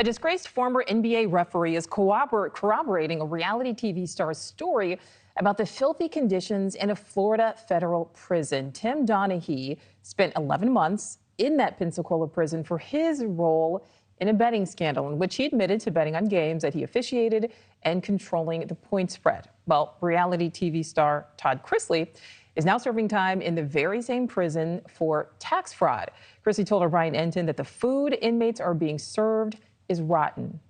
A disgraced former NBA referee is corroborating a reality TV star's story about the filthy conditions in a Florida federal prison. Tim Donaghy spent 11 months in that Pensacola prison for his role in a betting scandal in which he admitted to betting on games that he officiated and controlling the point spread. Well, reality TV star Todd Chrisley is now serving time in the very same prison for tax fraud. Chrisley told O'Brien Enton that the food inmates are being served is rotten.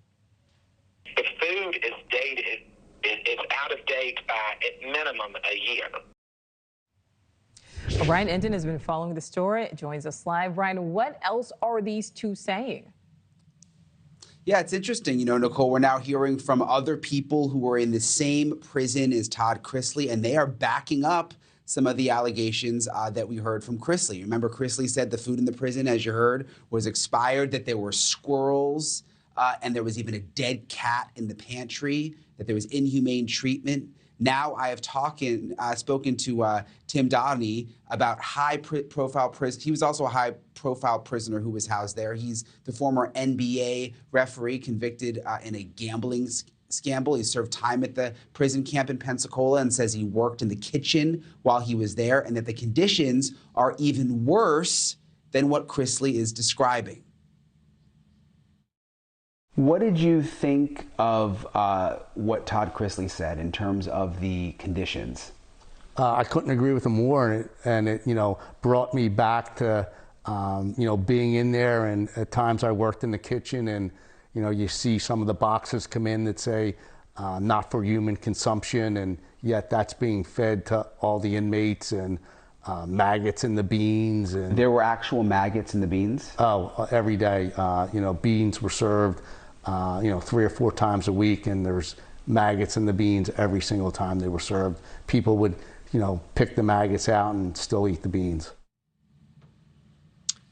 The food is dated. It's out of date by at minimum a year. O'Brien Enton has been following the story. Joins us live. Brian, what else are these two saying? Yeah, it's interesting. You know, Nichole, we're now hearing from other people who were in the same prison as Todd Chrisley, and they are backing up some of the allegations that we heard from Chrisley. Remember, Chrisley said the food in the prison, as you heard, was expired, that there were squirrels, and there was even a dead cat in the pantry, that there was inhumane treatment. Now I have spoken to Tim Donaghy about high-profile prison. He was also a high-profile prisoner who was housed there. He's the former NBA referee convicted in a gambling scandal. He served time at the prison camp in Pensacola and says he worked in the kitchen while he was there and that the conditions are even worse than what Chrisley is describing. What did you think of what Todd Chrisley said in terms of the conditions? I couldn't agree with him more, and it brought me back to being in there. And at times I worked in the kitchen, and you see some of the boxes come in that say not for human consumption, and yet that's being fed to all the inmates, and maggots in the beans. And there were actual maggots in the beans? Oh, every day. Beans were served 3 or 4 times a week, and there's maggots in the beans every single time they were served. People would, pick the maggots out and still eat the beans.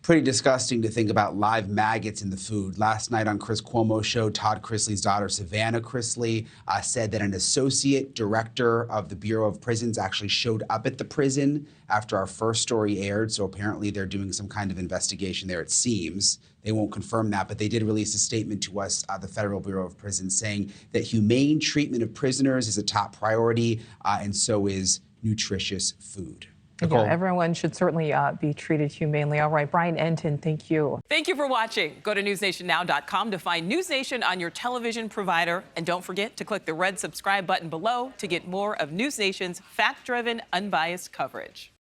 Pretty disgusting to think about live maggots in the food. Last night on Chris Cuomo's show, Todd Chrisley's daughter, Savannah Chrisley, said that an associate director of the Bureau of Prisons actually showed up at the prison after our first story aired. So apparently they're doing some kind of investigation there, it seems. They won't confirm that, but they did release a statement to us, the Federal Bureau of Prisons, saying that humane treatment of prisoners is a top priority, and so is nutritious food. Yeah, everyone should certainly be treated humanely. All right, Brian Enton, thank you. Thank you for watching. Go to newsnationnow.com to find News Nation on your television provider. And don't forget to click the red subscribe button below to get more of News Nation's fact-driven, unbiased coverage.